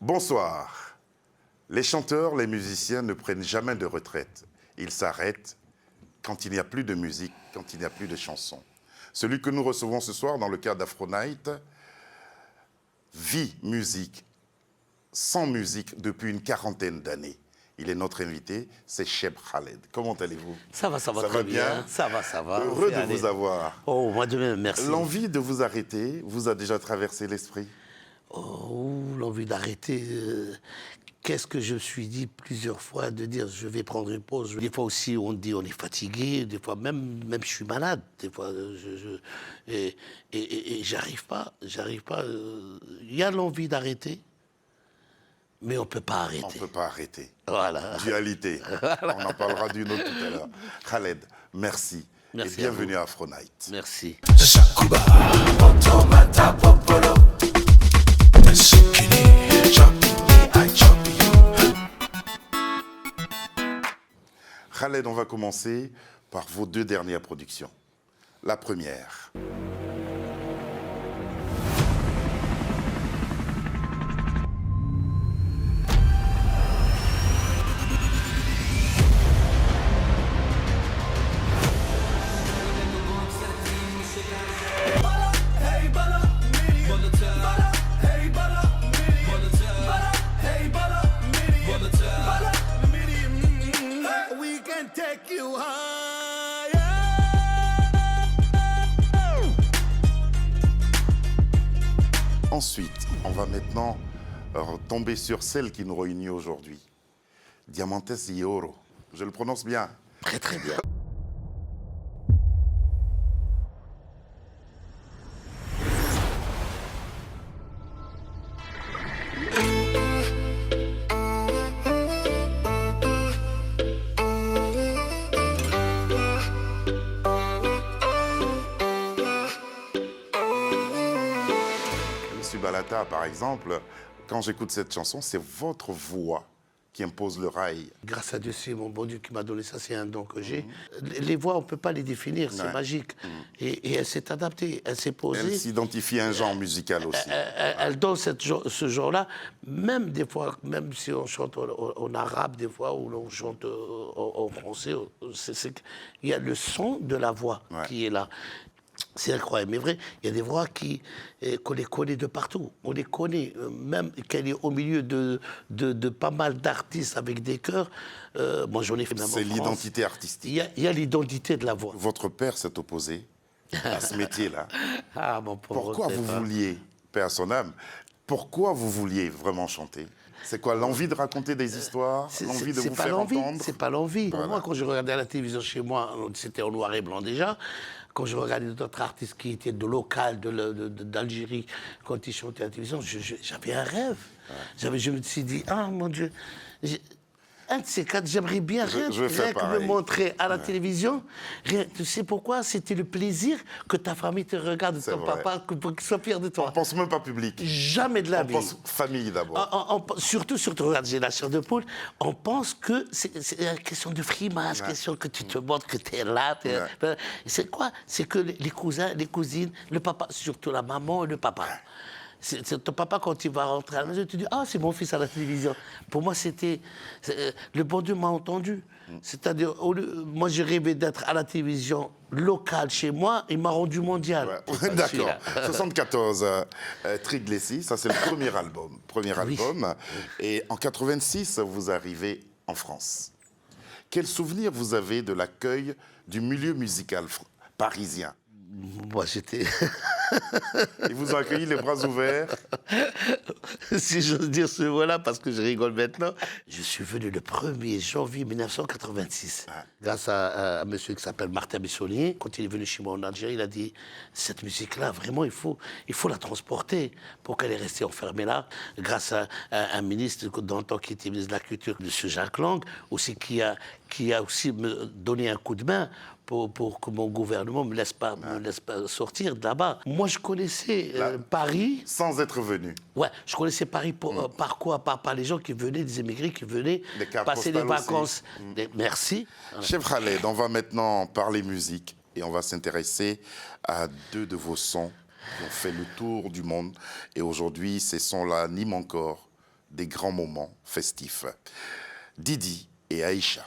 Bonsoir. Les chanteurs, les musiciens ne prennent jamais de retraite. Ils s'arrêtent quand il n'y a plus de musique, quand il n'y a plus de chansons. Celui que nous recevons ce soir dans le cadre d'Afro Night vit musique, sans musique depuis une quarantaine d'années. Il est notre invité, c'est Cheb Khaled. Comment allez-vous? Ça va très bien. Ça va. Heureux de vous avoir. Oh, moi de même, merci. L'envie de vous arrêter vous a déjà traversé l'esprit? Oh, l'envie d'arrêter. Qu'est-ce que je me suis dit plusieurs fois de dire je vais prendre une pause. Des fois aussi on dit on est fatigué, des fois même je suis malade. Des fois et j'arrive pas. Il y a l'envie d'arrêter. Mais on ne peut pas arrêter. On ne peut pas arrêter. Voilà. Dualité. On en parlera d'une autre tout à l'heure. Khaled, merci. Merci et bienvenue à Afro Night. Merci. Khaled, on va commencer par vos deux dernières productions. La première. Ensuite, on va maintenant tomber sur celle qui nous réunit aujourd'hui. Diamantes y Oro. Je le prononce bien. Très bien. Balata, par exemple, quand j'écoute cette chanson, c'est votre voix qui impose le rail. Grâce à Dieu, c'est mon bon Dieu qui m'a donné ça, c'est un don que j'ai. Les voix, on ne peut pas les définir, c'est magique. Et elle s'est adaptée, elle s'est posée. Elle s'identifie à un genre musical aussi. Elle donne ce genre-là, même des fois, même si on chante en arabe des fois, ou on chante en français, il y a le son de la voix qui est là. C'est incroyable, mais vrai, il y a des voix qu'on les connaît de partout. On les connaît, même qu'elle est au milieu de pas mal d'artistes avec des chœurs. Moi, j'en ai fait même en France. C'est l'identité artistique. Il y a l'identité de la voix. Votre père s'est opposé à ce métier-là. Ah, mon pauvre. Pourquoi vous vouliez, paix à son âme, pourquoi vous vouliez vraiment chanter? C'est quoi, l'envie de raconter des histoires? L'envie de vous faire entendre? C'est pas l'envie. Voilà. Pour moi, quand je regardais à la télévision chez moi, c'était en noir et blanc déjà. Quand je regardais d'autres artistes qui étaient de local, d'Algérie, quand ils chantaient à la télévision, j'avais un rêve. Je me suis dit, ah mon Dieu, un de ces quatre, j'aimerais bien rien que me montrer à la télévision. Tu sais pourquoi? C'était le plaisir que ta famille te regarde, ton papa, pour qu'il soit fier de toi. On pense même pas public. Jamais de la vie. On pense famille d'abord. Surtout, regarde, j'ai la chair de poule, on pense que c'est une question de frimage, question que tu te montres que tu es là. C'est quoi? C'est que les cousins, les cousines, le papa, surtout la maman et le papa. C'est ton papa, quand il va rentrer à la maison, tu dis « Ah, c'est mon fils à la télévision ». Pour moi, c'était... Le bon Dieu m'a entendu. C'est-à-dire, moi, j'ai rêvé d'être à la télévision locale chez moi, il m'a rendu mondial. Ouais. D'accord. 74, Triglessi, ça c'est le premier album. Et en 86, vous arrivez en France. Quel souvenir vous avez de l'accueil du milieu musical parisien? Moi, j'étais... Ils vous ont accueilli les bras ouverts. Si j'ose dire ce mot-là, parce que je rigole maintenant. Je suis venu le 1er janvier 1986, grâce à un monsieur qui s'appelle Martin Bissolier. Quand il est venu chez moi en Algérie, il a dit « Cette musique-là, vraiment, il faut la transporter pour qu'elle est restée enfermée là. » Grâce à un ministre, dans le temps qui était ministre de la Culture, M. Jacques Lang, aussi, qui a aussi me donné un coup de main pour que mon gouvernement me laisse pas sortir de là-bas. Moi, je connaissais Paris. Sans être venu. Ouais, je connaissais Paris par quoi? Par les gens qui venaient, des émigrés qui venaient passer des vacances. Merci. Cheb Khaled, on va maintenant parler musique et on va s'intéresser à deux de vos sons qui ont fait le tour du monde. Et aujourd'hui, ces sons-là animent encore des grands moments festifs. Didi et Aïcha.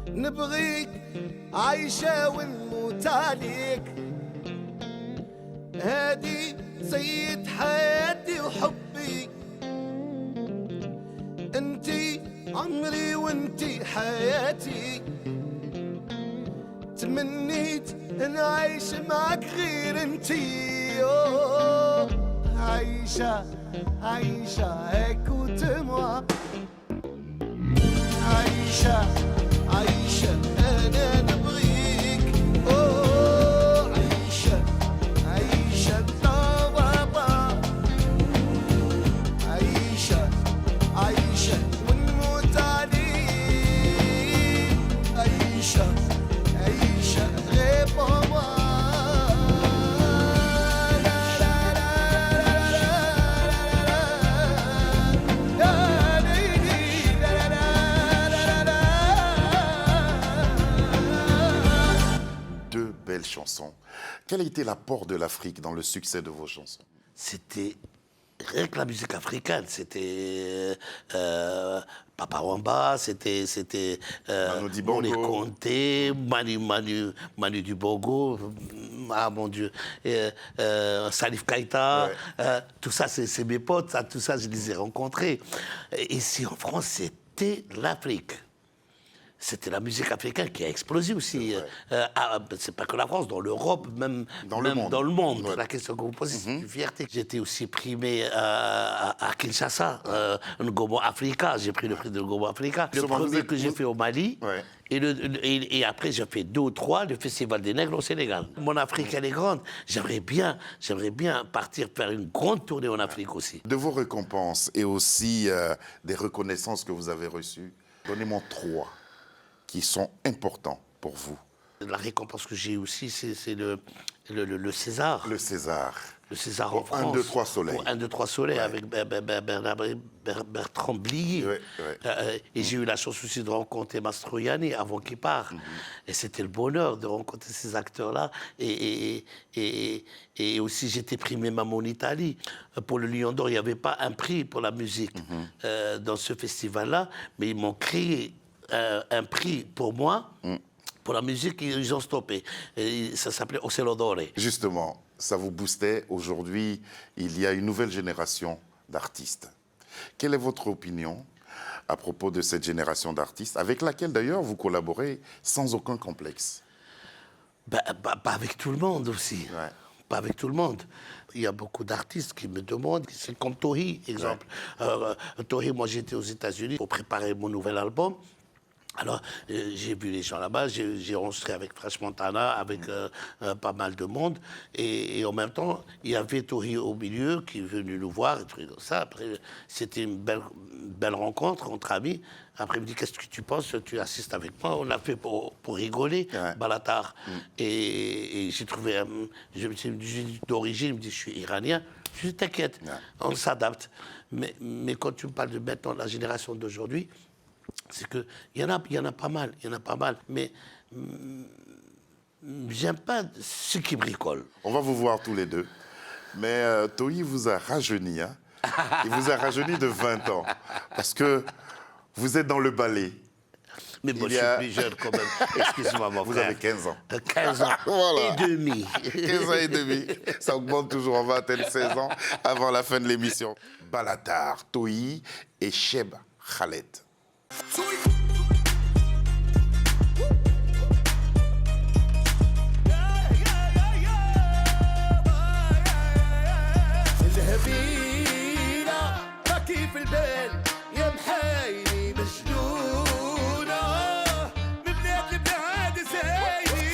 نبغيك عايشة ونموت عليك، هادي سيد حياتي وحبي، انتي عمري وانتي حياتي، تمنيت نعيش معك غير انتي. أوه عايشة عايشة écoute moi، عايشة عايشة أنا نبغيك. أوه عايشة عايشة طبابا، عايشة عايشة ونموت عليك، عايشة عايشة غير بابا. Belle chanson. Quel a été l'apport de l'Afrique dans le succès de vos chansons? C'était rien que la musique africaine. C'était Papa Wamba, c'était Manu Dibango. Moni Conté, Manu Dibango, ah mon Dieu, Salif Keïta, Ouais. tout ça c'est mes potes, ça, tout ça je les ai rencontrés. Et ici en France c'était l'Afrique. C'était la musique africaine qui a explosé aussi. C'est pas que la France, dans l'Europe, même Dans le monde. Dans le monde. Ouais. La question que vous posez, c'est une fierté. J'étais aussi primé à Kinshasa, Ngobo Africa. J'ai pris le prix de Ngobo Africa. Le Justement, premier que j'ai fait au Mali. Ouais. Et après, j'ai fait 2 ou 3, le Festival des Nègres au Sénégal. Mon Afrique, elle est grande. J'aimerais bien partir faire une grande tournée en Afrique aussi. De vos récompenses et aussi des reconnaissances que vous avez reçues, donnez-moi 3 qui sont importants pour vous. La récompense que j'ai aussi, c'est le César. Le César. Le César Pour en France. 1, 2, 3 soleils. Pour 1, 2, 3 soleils, Ouais. avec Bertrand Blier. Ouais, ouais. Et j'ai eu la chance aussi de rencontrer Mastroianni avant qu'il parte. Et c'était le bonheur de rencontrer ces acteurs-là. Et aussi, j'étais primé même en Italie. Pour le Lion d'Or, il n'y avait pas un prix pour la musique dans ce festival-là, mais ils m'ont créé un prix pour moi. Pour la musique, ils ont stoppé. Et ça s'appelait Ocello d'Ore. Justement, ça vous boostait. Aujourd'hui, il y a une nouvelle génération d'artistes. Quelle est votre opinion à propos de cette génération d'artistes, avec laquelle d'ailleurs vous collaborez sans aucun complexe? Pas avec tout le monde aussi. Ouais. pas avec tout le monde. Il y a beaucoup d'artistes qui me demandent, c'est comme Tohi, exemple. Tohi, moi j'étais aux États-Unis pour préparer mon nouvel album. Alors, j'ai vu les gens là-bas, j'ai enregistré avec Fresh Montana, avec pas mal de monde. Et en même temps, il y avait Tohi au milieu qui est venu nous voir, et tout ça. Après, c'était une belle rencontre entre amis. Après, il me dit, qu'est-ce que tu penses? Tu assistes avec moi? On a fait pour rigoler, Balatar. Et j'ai trouvé, je me suis dit d'origine, il me dit, je suis iranien. Je lui dis, t'inquiète, on s'adapte. Mais quand tu me parles de maintenant, la génération d'aujourd'hui, c'est qu'il y en a pas mal, mais j'aime pas ceux qui bricolent. On va vous voir tous les deux. Mais Tohi vous a rajeuni, hein. Il vous a rajeuni de 20 ans. Parce que vous êtes dans le ballet. Mais moi, je suis plus jeune quand même. Excuse-moi, mon frère. Vous avez 15 ans. 15 ans Voilà. et demi. 15 ans et demi. Ça augmente toujours en 20 et 16 ans avant la fin de l'émission. Balatar, Tohi et Cheb Khaled. الهبيلة راكي في البال يا محايلي مجنونة من بلاد البلاد زايدي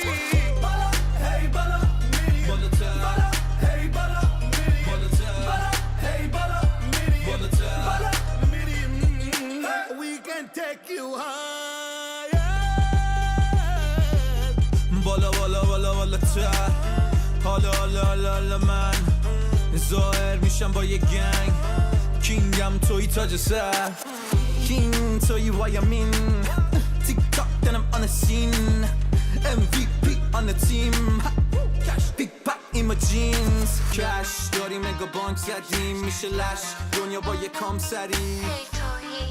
بلا هي بلا مليون بلا هي بلا مليون بلا هي بلا مليون بلا مليون we can take you higher بالا بالا بالا بالا تر حالا حالا حالا حالا من ظاهر میشم با یه گنگ کینگم توی تاج سر کینگ توی وایمین تیک تاک then I'm on the scene MVP on the team cash big pack in my jeans cash داریم نگاه بانک زدیم میشه لش دنیا با یه کام سری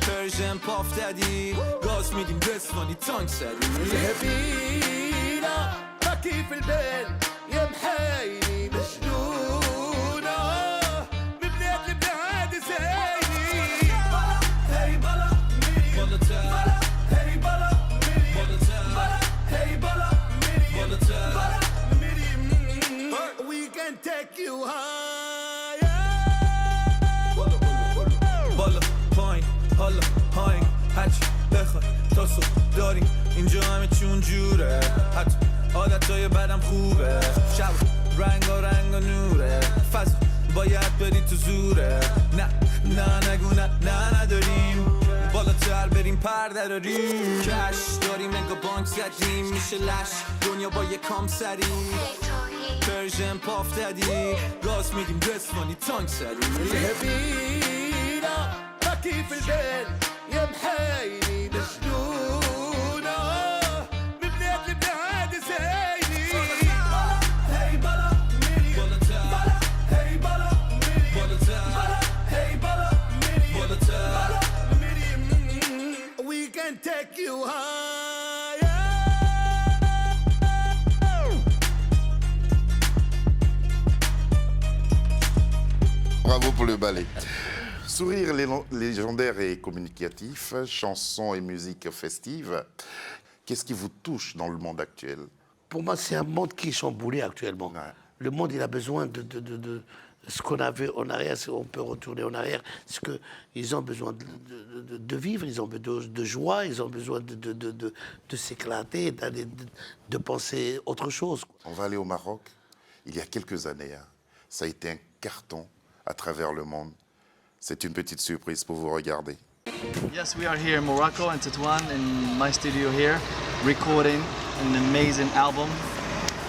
پرژن پاف دادی گاز میدیم رسوانی تانک سری الهبيلة راكي في البال يا محايلي مجنونة من بلاد البلاد زايدي بلا هي بلا مليون بلا هي بلا مليون بلا هي بلا مليون بلا مليون we can take you higher بالا پایین حالا هاینگ هرچی بخوای تا صبح داریم اینجا همه چون جوره حتی عادتهای بدم خوبه شب رنگ و نوره فضل باید بری تو زوره نه نگو نه نداریم بالاتر بریم پرده داریم کش داریم نگاه بانک زدیم میشه لش دنیا با یه کام سری پرژن پاف دادی گاز میدیم رسوانی تانک سری الهبيلة راكي في البال يا محايلي مجنونة من بلاد البلاد زايدي بلا هي بلا مليون بلا هي بلا مليون بلا هي بلا مليون بلا مليون we can take you higher Bravo pour le ballet. Sourire légendaire et communicatif, chansons et musique festive. Qu'est-ce qui vous touche dans le monde actuel? Pour moi, c'est un monde qui est chamboulé actuellement. Ouais. Le monde, il a besoin de ce qu'on avait en arrière, si on peut retourner en arrière. Parce qu'ils ont besoin de vivre, ils ont besoin de joie, ils ont besoin de s'éclater, de penser autre chose. On va aller au Maroc. Il y a quelques années, hein, ça a été un carton à travers le monde. C'est une petite surprise pour vous regarder. Yes, we are here in Morocco, in Tétouan, in my studio here, recording an amazing album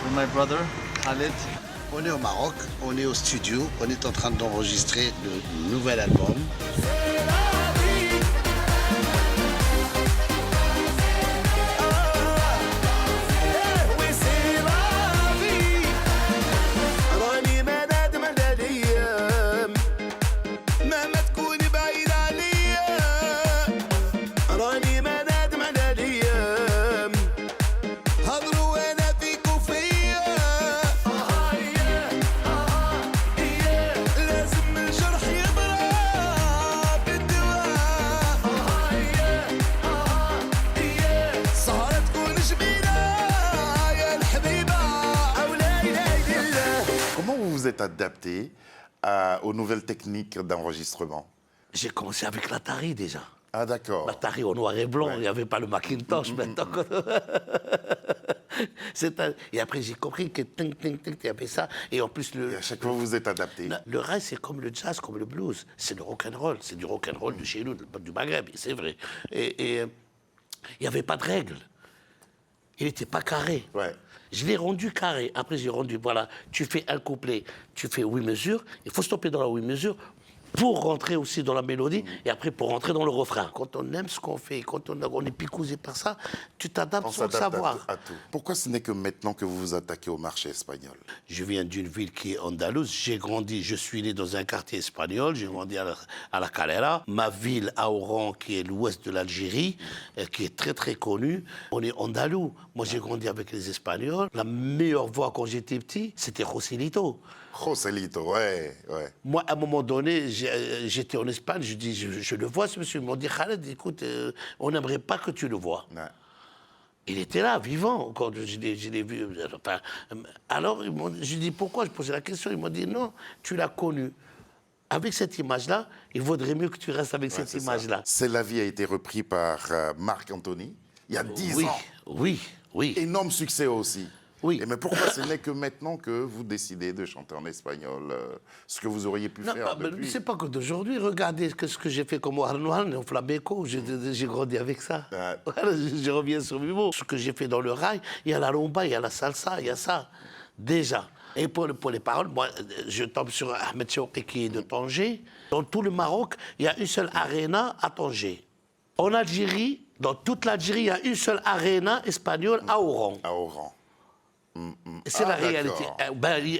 with my brother, Khaled. On est au Maroc, on est au studio, on est en train d'enregistrer le nouvel album. راني ما نادم على الايام مهما تكون بعيد عليا راني ما نادم على الايام هضروا وانا فيك وفيا لازم الجرح يضرب بدي êtes adapté aux nouvelles techniques d'enregistrement? J'ai commencé avec l'Atari déjà. Ah, d'accord. L'Atari au noir et blanc, Ouais. il n'y avait pas le Macintosh maintenant. Et après, j'ai compris que il y avait ça. Et en plus, Et à chaque fois, vous êtes adapté. le rail, c'est comme le jazz, comme le blues. C'est le rock'n'roll. C'est du rock'n'roll de chez nous, du Maghreb, c'est vrai. Et il n'y avait pas de règles. Il n'était pas carré. Ouais. Je l'ai rendu carré. Après, j'ai rendu, voilà, tu fais un couplet, tu fais 8 mesures. Il faut stopper dans la 8 mesures pour rentrer aussi dans la mélodie et après pour rentrer dans le refrain. Quand on aime ce qu'on fait, quand on est picousé par ça, tu t'adaptes On sans le s'adapte savoir. à tout. Pourquoi ce n'est que maintenant que vous vous attaquez au marché espagnol? Je viens d'une ville qui est andalouse. J'ai grandi, je suis né dans un quartier espagnol. J'ai grandi à la Calera. Ma ville, à Oran, qui est l'ouest de l'Algérie, qui est très très connue. On est andalou. Moi, j'ai grandi avec les Espagnols. La meilleure voix quand j'étais petit, c'était Joselito. Joselito, ouais. Moi, à un moment donné, j'étais en Espagne. Je dis, je le vois, ce monsieur. Ils m'ont dit, Khaled, écoute, on n'aimerait pas que tu le vois. Ouais. Il était là, vivant, quand je l'ai vu. Enfin, alors, je dis pourquoi? Je posais la question. Ils m'ont dit non, tu l'as connu. Avec cette image-là, il vaudrait mieux que tu restes avec cette image-là. C'est la vie a été repris par Marc Anthony il y a 10 Oui, ans. oui. Énorme succès aussi. Oui. Et mais pourquoi ce n'est que maintenant que vous décidez de chanter en espagnol ce que vous auriez pu Non, faire mais depuis? c'est pas que d'aujourd'hui. Regardez ce que j'ai fait comme Arnold, au flamenco. J'ai grandi avec ça. Ouais. Voilà, je reviens sur mes mots. Ce que j'ai fait dans le rail, il y a la rumba, il y a la salsa, il y a ça. Déjà. Et pour les paroles, moi, je tombe sur Ahmed Chouki qui est de Tanger. Dans tout le Maroc, il y a une seule aréna à Tanger. En Algérie, dans toute l'Algérie, il y a une seule aréna espagnole à Oran. À Oran. C'est la d'accord. réalité.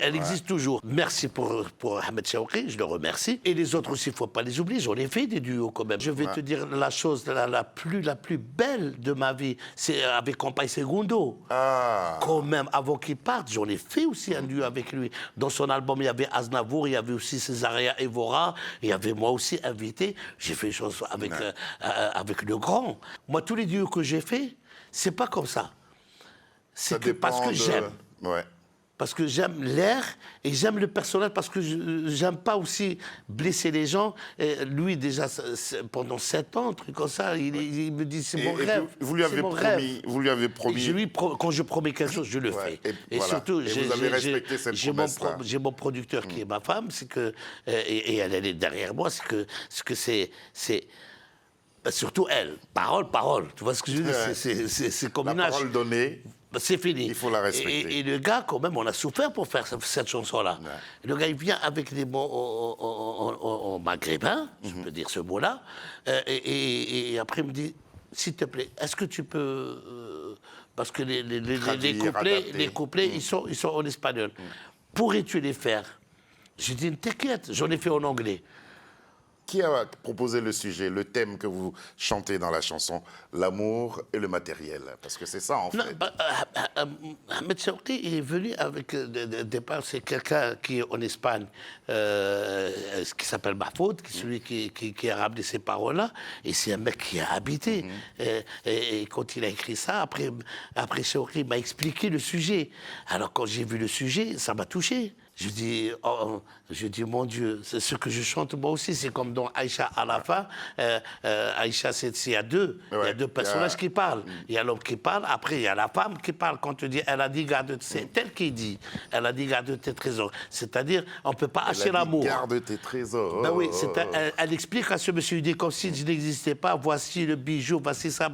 Elle existe toujours. Merci pour Ahmed Chouki, je le remercie. Et les autres aussi, il ne faut pas les oublier. J'en ai fait des duos quand même. Je vais te dire la chose la plus belle de ma vie, c'est avec Compay Segundo. Ah. Quand même, avant qu'il parte, j'en ai fait aussi un duo avec lui. Dans son album, il y avait Aznavour, il y avait aussi Césaria Evora, il y avait moi aussi invité. J'ai fait une chanson avec le grand. Moi, tous les duos que j'ai faits, c'est pas comme ça. Ça C'est que parce dépend que de- j'aime. Ouais. Parce que j'aime l'air et j'aime le personnage parce que j'aime pas aussi blesser les gens. Et lui, déjà, pendant 7 ans, un truc comme ça, il me dit c'est mon Et rêve. vous lui c'est avez mon promis. rêve. Vous lui avez Et promis. quand je promets quelque chose, je le Ouais, fais. et voilà. surtout, Et vous avez respecté cette promesse-là. j'ai mon producteur qui est ma femme, c'est que et elle est derrière moi, c'est surtout elle. Parole. Tu vois ce que je veux dire? Ouais. C'est comme La une hache. parole donnée. C'est fini. Il faut la respecter. Et le gars, quand même, on a souffert pour faire cette chanson-là. Ouais. Le gars, il vient avec des mots en maghrébin, je peux dire ce mot-là, et après, il me dit, s'il te plaît, est-ce que tu peux... parce que les Traduire, couplets, adapter. ils sont en espagnol. Pourrais-tu les faire? J'ai dit, t'inquiète, j'en ai fait en anglais. Qui a proposé le sujet, le thème que vous chantez dans la chanson, l'amour et le matériel? Parce que c'est ça, en Non, fait. Ahmed Chouki est venu avec départ, c'est quelqu'un qui est en Espagne, qui s'appelle Mahfoud, qui est celui qui a ramené ces paroles-là, et c'est un mec qui a habité. Et quand il a écrit ça, après Chouki m'a expliqué le sujet. Alors quand j'ai vu le sujet, ça m'a touché. Je dis, mon Dieu, c'est ce que je chante moi aussi. C'est comme dans Aïcha à la fin. Aïcha, il y a deux. Il y a Ouais, deux personnages qui parlent. Il y a l'homme qui parle, après il y a la femme qui parle. Quand tu dis, elle a dit, garde, c'est elle qui dit, elle a dit, garde tes trésors. C'est-à-dire, on ne peut pas Elle a acheter dit, l'amour. garde tes trésors. Ben oui, elle explique à ce monsieur, il dit, comme si je n'existais pas, voici le bijou, voici ça.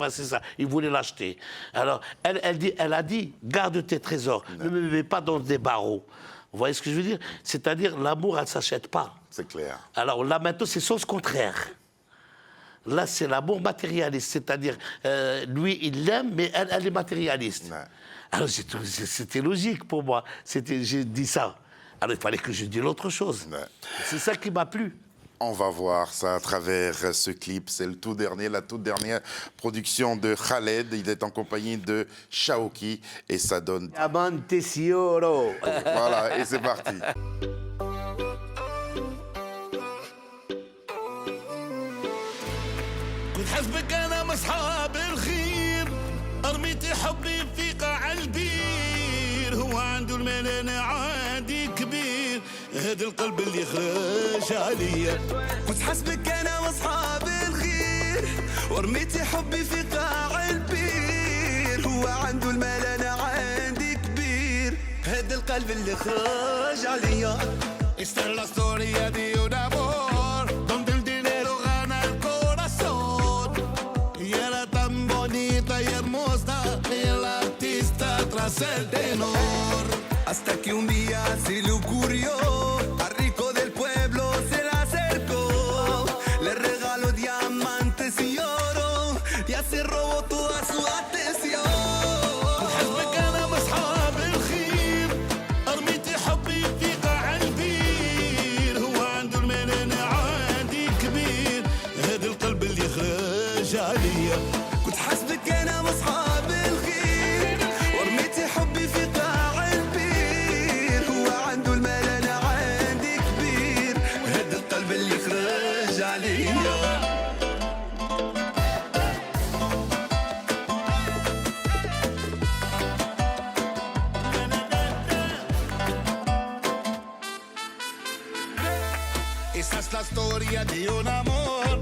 Il voulait l'acheter. Alors, elle a dit, garde tes trésors, ne me mets pas dans des barreaux. Vous voyez ce que je veux dire? C'est-à-dire, l'amour, elle ne s'achète pas. C'est clair. Alors là, maintenant, c'est sens contraire. Là, c'est l'amour matérialiste. C'est-à-dire, lui, il l'aime, mais elle est matérialiste. Ouais. Alors, c'était logique pour moi. J'ai dit ça. Alors, il fallait que je dise l'autre chose. Ouais. C'est ça qui m'a plu. On va voir ça à travers ce clip. C'est la toute dernière production de Khaled. Il est en compagnie de Chouki et ça donne... Amante Sioro. Voilà, et c'est parti. كنت حسبك انا مصحاب الخير ارميتي حبي في قاع البير هو عنده المال انا عادي كبير هذا القلب اللي خرج عليا كنت حسبك انا واصحاب الخير ورميتي حبي في قاع البير هو عنده المال انا عندي كبير هذا القلب اللي خرج عليا Esta es la historia de un amor donde el dinero gana el corazón y era tan bonita y hermosa y el artista tras el tenor hasta que un día se le ocurrió al rico del pueblo se le acercó le regaló diamantes y oro y así robó toda su atención حسبك انا واصحاب الخير ارميتي حبي في قاع البير هو عنده المال انا عندي كبير هذا القلب اللي خرج عليا كنت حسبك انا واصحاب الخير ورميتي حبي في قاع البير هو عنده المال انا عندي كبير هذا القلب اللي خرج عليا Esa es la historia de un amor.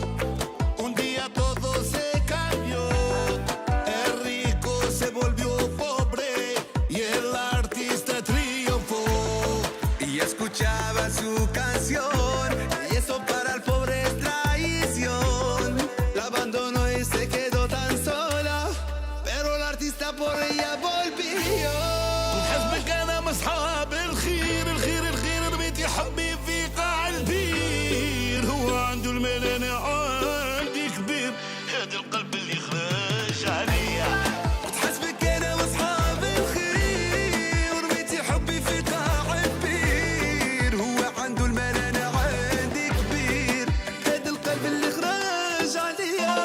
Un día todo se cambió. El rico se volvió pobre y el artista triunfó. Y escuchaba su canción. Y eso para el pobre es traición. La abandonó y se quedó tan sola. Pero el artista por ella volvió. حسبك انا مصحاب الخير الخير الخير رميتي حبي في قاع البير هو عنده المال انا عندي كبير هذا القلب اللي خرج عليا كنت حسبك انا واصحاب الخير ورميتي حبي في قاع البير هو عنده المال انا عندي كبير هذا القلب اللي خرج عليا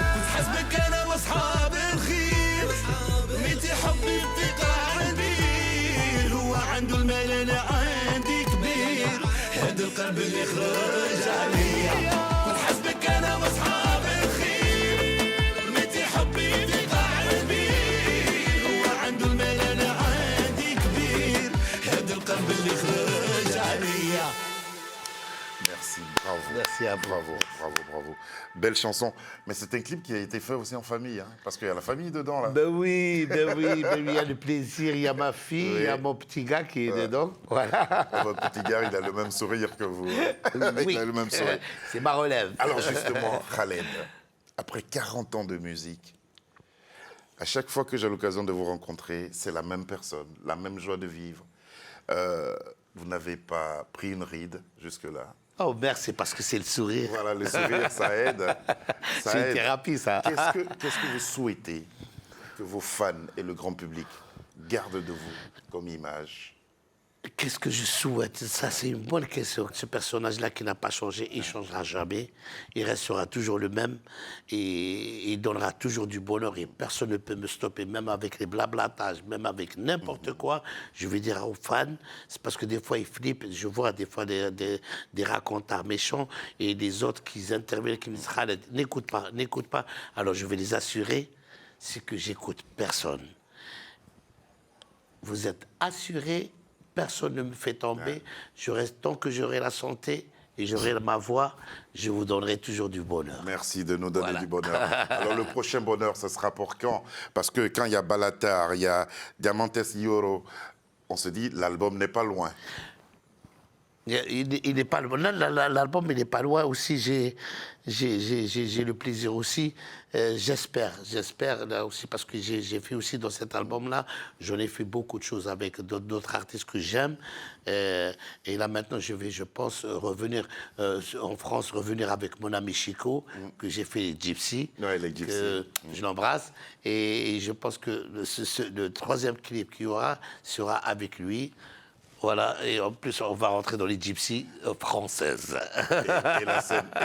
كنت حسبك انا واصحاب الخير رميتي حبي في قاع البير هو عنده المال انا عندي كبير هذا القلب اللي خرج عليا كنت حسبك انا واصحاب الخير رميتي حبي في قاع البير هو عنده المال انا عندي كبير هذا القلب اللي خرج عليا Merci, bravo. Merci à vous. Bravo, bravo, bravo. Belle chanson. Mais c'est un clip qui a été fait aussi en famille, hein, parce qu'il y a la famille dedans, là. Ben oui, il y a le plaisir, il y a ma fille, il y a Oui. mon petit gars qui est dedans. Voilà. Votre petit gars, il a le même sourire que vous. Il a le même sourire. C'est ma relève. Alors justement, Khaled, après 40 ans de musique, à chaque fois que j'ai l'occasion de vous rencontrer, c'est la même personne, la même joie de vivre. Vous n'avez pas pris une ride jusque-là. Oh merde, c'est parce que c'est le sourire. Voilà, le sourire, ça aide. Ça C'est une aide. thérapie, ça. Qu'est-ce que vous souhaitez que vos fans et le grand public gardent de vous comme image? Qu'est-ce que je souhaite? Ça, c'est une bonne question. Ce personnage-là qui n'a pas changé, il ne changera jamais. Il restera toujours le même et il donnera toujours du bonheur et personne ne peut me stopper, même avec les blablatages, même avec n'importe quoi. Je vais dire aux fans, c'est parce que des fois, ils flippent. Je vois des fois des racontars méchants et des autres qui interviennent, qui me disent « Khaled, n'écoute pas, n'écoute pas ». Alors, je vais les assurer, c'est que j'écoute personne. Vous êtes assurés. Personne ne me fait tomber. Je reste tant que j'aurai la santé et j'aurai ma voix, je vous donnerai toujours du bonheur. Merci de nous donner Voilà. du bonheur. Alors le prochain bonheur, ce sera pour quand? Parce que quand il y a Balatar, il y a Diamantes Yoro, on se dit l'album n'est pas loin. Il n'est pas loin. L'album, il n'est pas loin aussi. J'ai le plaisir aussi. J'espère là aussi, parce que j'ai fait aussi dans cet album-là, j'en ai fait beaucoup de choses avec d'autres artistes que j'aime. Et là maintenant, je pense revenir en France, revenir avec mon ami Chico, que j'ai fait les Gypsy. Ouais, les Gypsy. Que je l'embrasse. Et je pense que le troisième clip qu'il y aura sera avec lui. Voilà, et en plus, on va rentrer dans les gypsies françaises. Et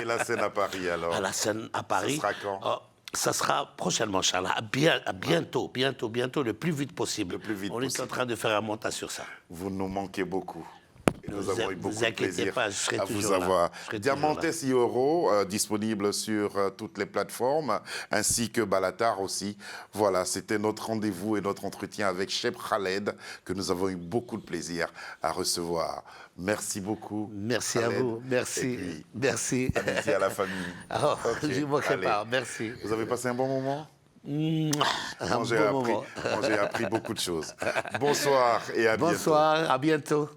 la scène à Paris, alors? À la scène à Paris. Ce sera quand? Ça sera prochainement, Inch'Allah. Bientôt, le plus vite possible. Le plus vite on est en possible. train de faire un montage sur ça. Vous nous manquez beaucoup. Et nous avons eu beaucoup de inquiétez plaisir pas, je serai à vous toujours là. avoir. Je serai toujours Diamantes là. Euro, disponible sur toutes les plateformes, ainsi que Balatar aussi. Voilà, c'était notre rendez-vous et notre entretien avec Cheb Khaled, que nous avons eu beaucoup de plaisir à recevoir. Merci beaucoup. Merci à Khaled. vous. Merci. Et puis, Merci. amitié à la famille. Alors, Ok, je ne manquerai allez. pas. Merci. Vous avez passé un bon moment? Un Moi, j'ai bon appris, moment. moi, j'ai appris beaucoup de choses. Bonsoir et à bientôt. Bonsoir, à bientôt.